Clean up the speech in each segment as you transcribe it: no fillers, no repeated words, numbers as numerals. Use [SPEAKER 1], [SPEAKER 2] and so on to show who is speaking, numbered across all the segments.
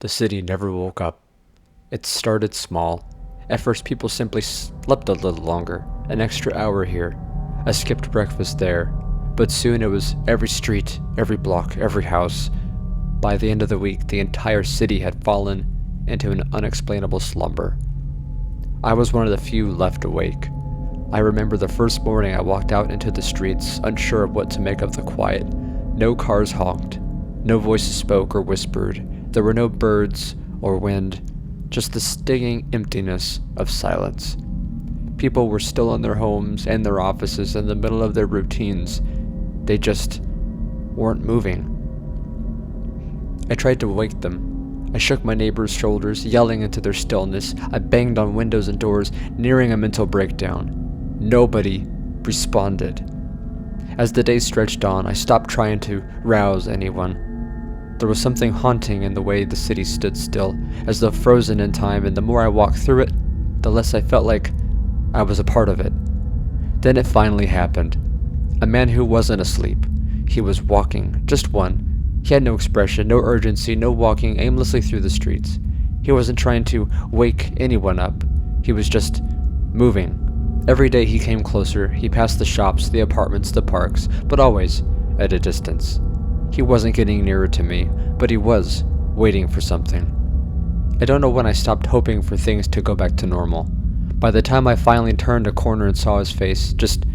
[SPEAKER 1] The city never woke up. It started small. At first, people simply slept a little longer, an extra hour here, a skipped breakfast there. But soon it was every street, every block, every house. By the end of the week, the entire city had fallen into an unexplainable slumber. I was one of the few left awake. I remember the first morning I walked out into the streets, unsure of what to make of the quiet. No cars honked. No voices spoke or whispered. There were no birds or wind, just the stinging emptiness of silence. People were still in their homes and their offices in the middle of their routines. They just weren't moving. I tried to wake them. I shook my neighbors' shoulders, yelling into their stillness. I banged on windows and doors, nearing a mental breakdown. Nobody responded. As the day stretched on, I stopped trying to rouse anyone. There was something haunting in the way the city stood still, as though frozen in time, and the more I walked through it, the less I felt like I was a part of it. Then it finally happened. A man who wasn't asleep. He was walking, just one. He had no expression, no urgency, no walking aimlessly through the streets. He wasn't trying to wake anyone up. He was just moving. Every day he came closer. He passed the shops, the apartments, the parks, but always at a distance. He wasn't getting nearer to me, but he was waiting for something. I don't know when I stopped hoping for things to go back to normal. By the time I finally turned a corner and saw his face, just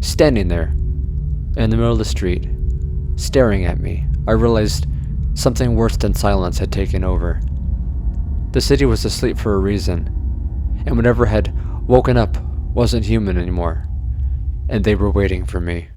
[SPEAKER 1] standing there, in the middle of the street, staring at me, I realized something worse than silence had taken over. The city was asleep for a reason, and whatever had woken up wasn't human anymore, and they were waiting for me.